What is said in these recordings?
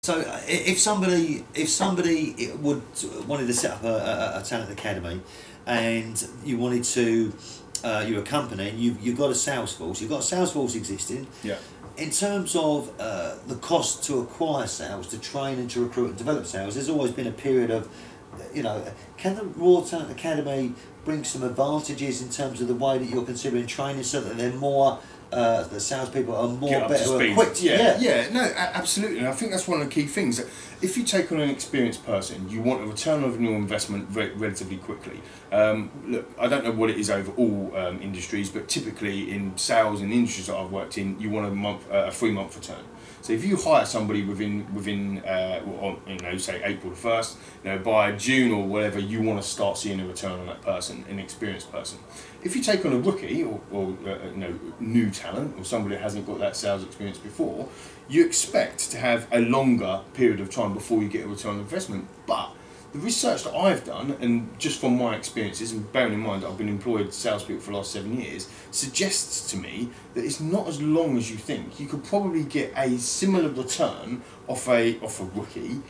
So if somebody wanted to set up a talent academy, and you wanted to, you're a company and you've got a sales force, you've got a sales force existing. Yeah. In terms of the cost to acquire sales, to train and to recruit and develop sales, there's always been a period of, can the Raw Talent Academy bring some advantages in terms of the way that you're considering training, so that they're more, the salespeople are more better equipped? No, absolutely. And I think that's one of the key things. That if you take on an experienced person, you want a return on your investment relatively quickly. Look, I don't know what it is over all industries, but typically in sales and industries that I've worked in, you want a 3-month return. So if you hire somebody within say April the 1st, by June or whatever, you want to start seeing a return on that person, an experienced person. If you take on a rookie or new talent, or somebody that hasn't got that sales experience before, you expect to have a longer period of time before you get a return on investment. But the research that I've done, and just from my experiences, and bearing in mind that I've been employed salespeople for the last 7 years, suggests to me that it's not as long as you think. You could probably get a similar return off a rookie,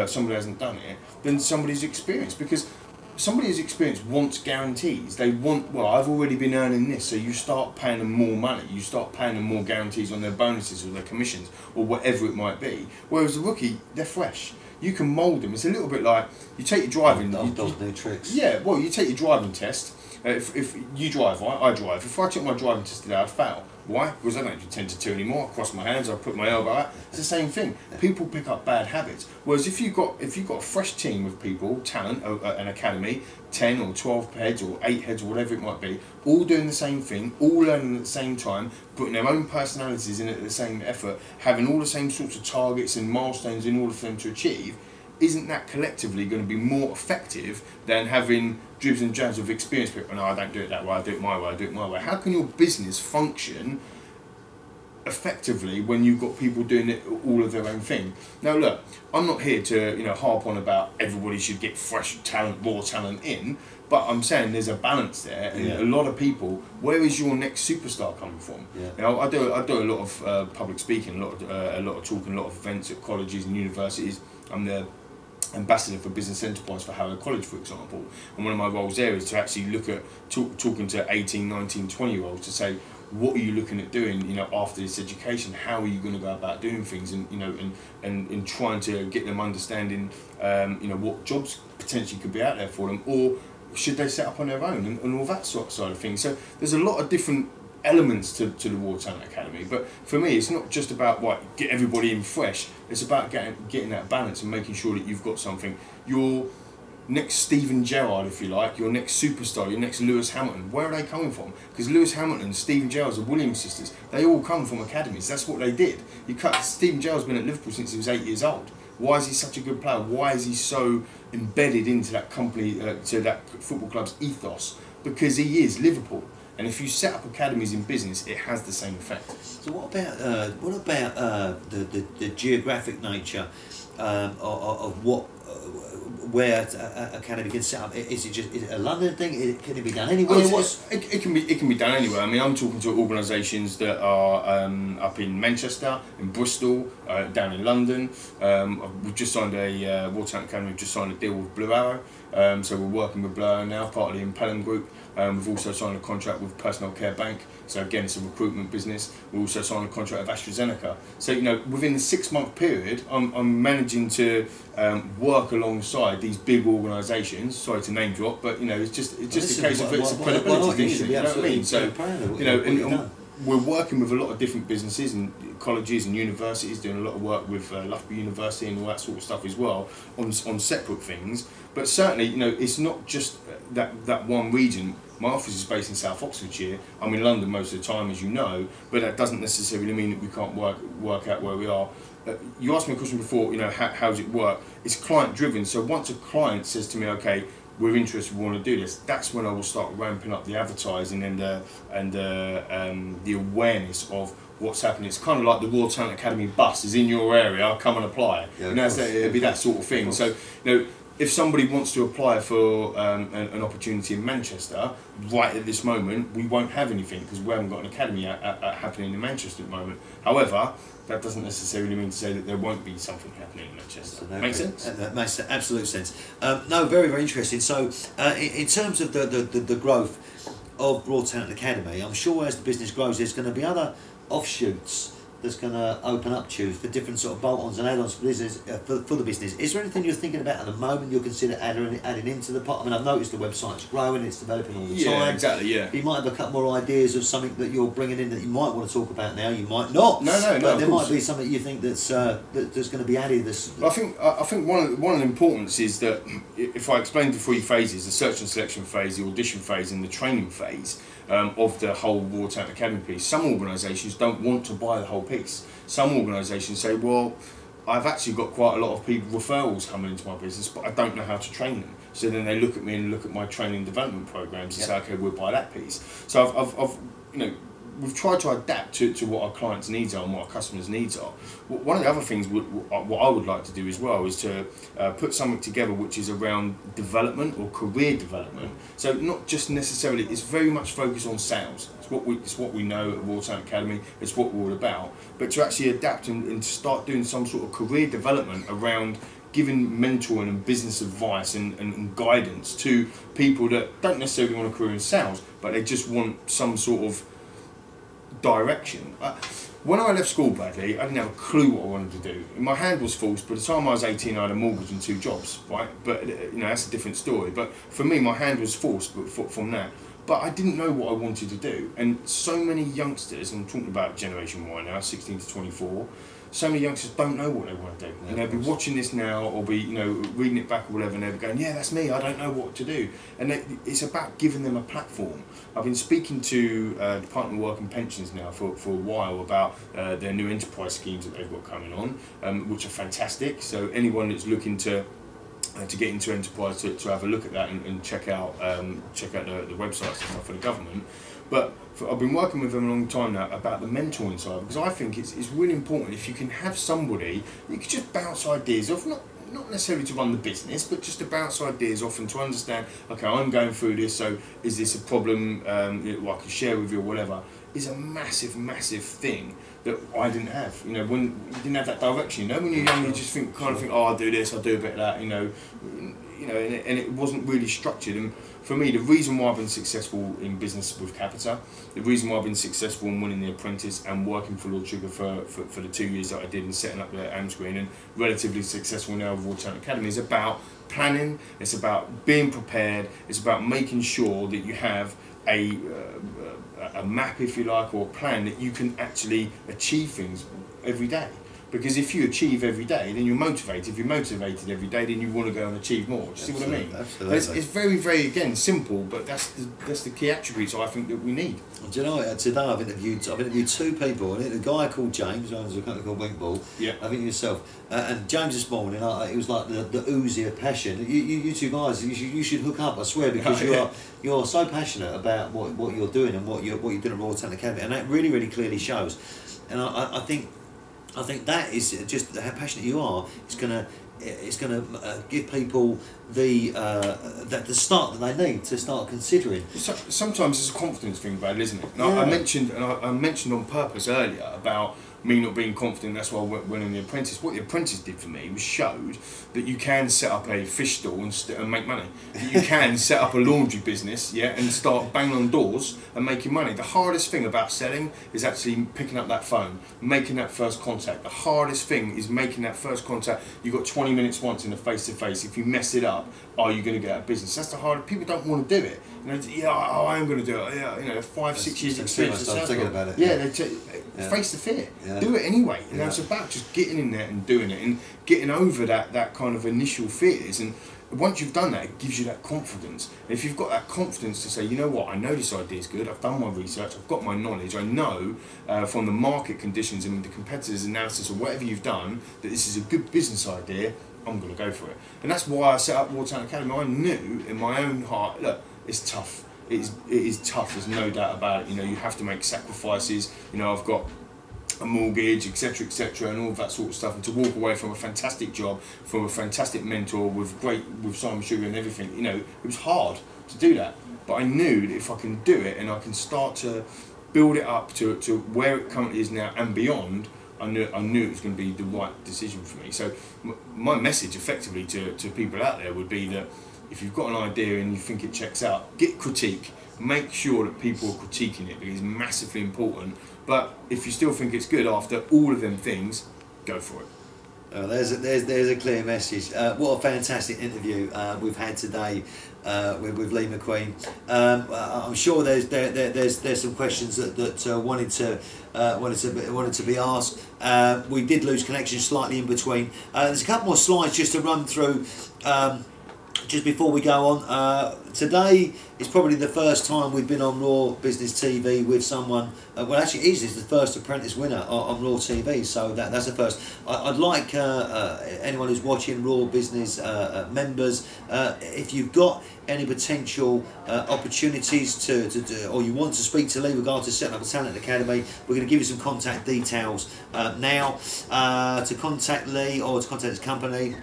somebody who hasn't done it, than somebody who's experienced, because somebody who's experienced wants guarantees. They want, well, I've already been earning this, so you start paying them more money. You start paying them more guarantees on their bonuses or their commissions or whatever it might be. Whereas the rookie, they're fresh. You can mould them. It's a little bit like you take your driving. Those new tricks. Yeah, well, you take your driving test. If you drive, right? I drive. If I took my driving test today, I'd fail. Why? Because I don't do 10 to 2 anymore. I cross my hands. I put my elbow out. It's the same thing. People pick up bad habits. Whereas if you've got a fresh team of people, talent, an academy, 10 or 12 heads or 8 heads or whatever it might be, all doing the same thing, all learning at the same time, putting their own personalities in at the same effort, having all the same sorts of targets and milestones in order for them to achieve, isn't that collectively going to be more effective than having dribs and jabs of experienced people? No, I don't do it that way, I do it my way, I do it my way. How can your business function effectively when you've got people doing it all of their own thing? Now look, I'm not here to harp on about everybody should get fresh talent, raw talent in, but I'm saying there's a balance there, and a lot of people, where is your next superstar coming from? I do a lot of public speaking, a lot of talking, a lot of events at colleges and universities. I'm the ambassador for business enterprise for Harrow College, for example, and one of my roles there is to actually look at talking to 18, 19, 20-year-olds to say, what are you looking at doing after this education? How are you going to go about doing things, and and trying to get them understanding what jobs potentially could be out there for them, or should they set up on their own, and all that sort of thing. So there's a lot of different elements to the Raw Talent Academy, but for me it's not just about get everybody in fresh. It's about getting that balance and making sure that you've got something. Your next Steven Gerrard, if you like, your next superstar, your next Lewis Hamilton, where are they coming from? Because Lewis Hamilton, Steven Gerrard's, the Williams sisters, they all come from academies. That's what they did. Steven Gerrard's been at Liverpool since he was 8 years old. Why is he such a good player? Why is he so embedded into that company, to that football club's ethos? Because he is Liverpool. And if you set up academies in business, it has the same effect. So what about the geographic nature of what where academy can set up? Is it a London thing? Can it be done anywhere? It can be done anywhere. I mean, I'm talking to organisations that are up in Manchester, in Bristol, down in London. We've just signed a Raw Talent Academy. We've just signed a deal with Blue Arrow. So we're working with Blue Arrow now, part of the Impellium Group. We've also signed a contract with Personal Care Bank. So again, it's a recruitment business. We also signed a contract with AstraZeneca. So within the 6-month period, I'm managing to work alongside these big organisations. Sorry to name drop, but it's just a case of it's a credibility thing, isn't it? You know what I mean? So and we're working with a lot of different businesses and colleges and universities, doing a lot of work with Loughborough University and all that sort of stuff as well on separate things. But certainly, it's not just that one region. My office is based in South Oxfordshire. I'm in London most of the time, as you know, but that doesn't necessarily mean that we can't work out where we are. You asked me a question before, how does it work? It's client driven. So once a client says to me, okay, we're interested, we want to do this, that's when I will start ramping up the advertising and the awareness of what's happening. It's kind of like the Raw Talent Academy bus is in your area, I'll come and apply. It'll be that sort of thing. So if somebody wants to apply for an opportunity in Manchester, right at this moment, we won't have anything because we haven't got an academy happening in Manchester at the moment. However, that doesn't necessarily mean to say that there won't be something happening in Manchester. Makes sense? That makes absolute sense. No, very, very interesting. So, in terms of the growth of Raw Talent Academy, I'm sure as the business grows, there's going to be other offshoots that's going to open up to you for different sort of bolt-ons and add-ons for the business. Is there anything you're thinking about at the moment you'll consider adding into the pot? I mean, I've noticed the website's growing, it's developing all the time. Yeah, exactly, yeah. You might have a couple more ideas of something that you're bringing in that you might want to talk about now, you might not. No, but there course. might be something you think that's going to be added. I think one of the importance is that if I explain the 3 phases, the search and selection phase, the audition phase and the training phase, of the whole Raw Talent Academy piece, some organisations don't want to buy the whole piece. Some organisations say, well, I've actually got quite a lot of people referrals coming into my business, but I don't know how to train them. So then they look at me and look at my training development programs and say, okay, we'll buy that piece. So I've we've tried to adapt to what our clients' needs are and what our customers' needs are. One of the other things what I would like to do as well is to put something together which is around development or career development. So not just necessarily, it's very much focused on sales. It's what we know at Raw Talent Academy, it's what we're all about. But to actually adapt and start doing some sort of career development around giving mentoring and business advice and guidance to people that don't necessarily want a career in sales, but they just want some sort of direction. When I left school, Bradley, I didn't have a clue what I wanted to do. My hand was forced. By the time I was 18, I had a mortgage and 2 jobs, right? But that's a different story. But for me, my hand was forced from that. But I didn't know what I wanted to do. And so many youngsters, and I'm talking about Generation Y now, 16 to 24, so many youngsters don't know what they want to do. And they'll be watching this now, or be reading it back or whatever, and they'll be going, yeah, that's me, I don't know what to do. And it's about giving them a platform. I've been speaking to the Department of Work and Pensions now for a while about their new enterprise schemes that they've got coming on, which are fantastic. So anyone that's looking to get into enterprise, to have a look at that and check out the websites and stuff for the government. But I've been working with them a long time now about the mentoring side, because I think it's really important if you can have somebody you can just bounce ideas off, not necessarily to run the business, but just to bounce ideas off and to understand, okay, I'm going through this, so is this a problem I can share with you or whatever, is a massive, massive thing that I didn't have. When you didn't have that direction. When you're young, you just think, oh, I'll do this, I'll do a bit of that, and it wasn't really structured. And for me, the reason why I've been successful in business with Capita, the reason why I've been successful in winning the Apprentice and working for Lord Sugar for the 2 years that I did and setting up the Mcqueen, and relatively successful now with Raw Talent Academy, is about planning, it's about being prepared, it's about making sure that you have a map, if you like, or a plan that you can actually achieve things every day. Because if you achieve every day, then you're motivated. If you're motivated every day, then you want to go and achieve more. Do you see what I mean? Absolutely. It's very, very, again, simple, but that's the key attributes I think that we need. Do you know, today I've interviewed 2 people, and a guy called James, who owns a company called Winkball, Yeah. I think yourself, and James this morning, it was like the oozy of passion. You 2 guys, you should hook up, I swear, because you're so passionate about what you're doing and what you're doing at Raw Talent Academy, and that really, really clearly shows. And I think that is just how passionate you are. It's gonna give people the start that they need to start considering. Sometimes it's a confidence thing, Brad, isn't it? And Yeah. I mentioned on purpose earlier about me not being confident. That's why I went in the Apprentice. What the Apprentice did for me was showed that you can set up a fish stall and make money. That you can set up a laundry business, and start banging on doors and making money. The hardest thing about selling is actually picking up that phone, making that first contact. The hardest thing is making that first contact. You've got 20 minutes once in a face-to-face. If you mess it up, are you going to get out of business? That's the hard. People don't want to do it. I am going to do it. 5-6 years experience. I'm thinking about it. Yeah, face the fear. Yeah. Do it anyway. It's about just getting in there and doing it and getting over that kind of initial fears. And once you've done that, it gives you that confidence. And if you've got that confidence to say, you know what, I know this idea is good, I've done my research, I've got my knowledge, I know from the market conditions and the competitors' analysis or whatever you've done that this is a good business idea, I'm going to go for it. And that's why I set up Raw Talent Academy. I knew in my own heart, look, it's tough. It is tough, there's no doubt about it. You have to make sacrifices. I've got a mortgage, etc., and all of that sort of stuff, and to walk away from a fantastic job, from a fantastic mentor with Simon Sugar and everything, it was hard to do that. But I knew that if I can do it and I can start to build it up to where it currently is now and beyond, I knew it was going to be the right decision for me. So my message effectively to people out there would be that if you've got an idea and you think it checks out, get critique. Make sure that people are critiquing it, because it's massively important. But if you still think it's good after all of them things, go for it. There's a clear message. What a fantastic interview we've had today with Lee Mcqueen. I'm sure there's some questions that wanted to be asked. We did lose connection slightly in between. There's a couple more slides just to run through. Just before we go on, today is probably the first time we've been on Raw Business TV with someone. Well, actually, it is the first Apprentice Winner on Raw TV, so that's the first. I'd like anyone who's watching, Raw Business members, if you've got any potential opportunities to or you want to speak to Lee regarding to setting up a talent academy, we're going to give you some contact details now to contact Lee or to contact his company.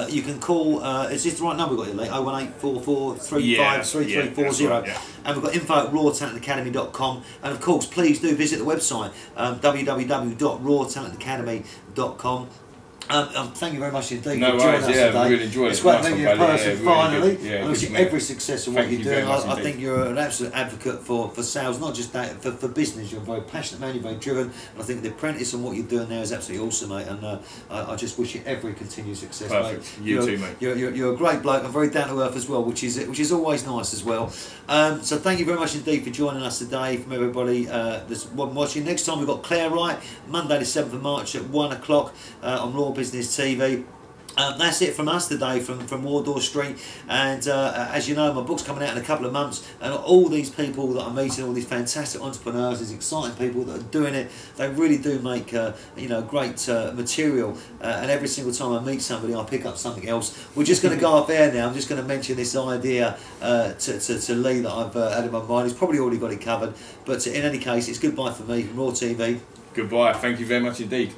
You can call, is this the right number we've got here, Lee? 01844353340. And we've got info@rawtalentacademy.com. And of course, please do visit the website, www.rawtalentacademy.com. Thank you very much indeed for joining us today. I really enjoyed it. It's great to meet you in person finally. Really I wish you every success in what you're doing. I think you're an absolute advocate for sales, not just that, for business. You're a very passionate man, you're very driven. And I think the Apprentice and what you're doing there is absolutely awesome, mate. And I just wish you every continued success, Perfect. mate. You too, mate. You're a great bloke and very down to earth as well, which is always nice as well. So thank you very much indeed for joining us today. From everybody that's watching. Next time we've got Claire Wright, Monday the 7th of March at 1 o'clock on Raw Business TV. That's it from us today from Wardour Street, and as you know, my book's coming out in a couple of months, and all these people that I'm meeting, all these fantastic entrepreneurs, these exciting people that are doing it, they really do make great material, and every single time I meet somebody I pick up something else. We're just going to go off air now. I'm just going to mention this idea to Lee that I've had in my mind. He's probably already got it covered, but in any case, it's goodbye for me from Raw TV. Goodbye, thank you very much indeed.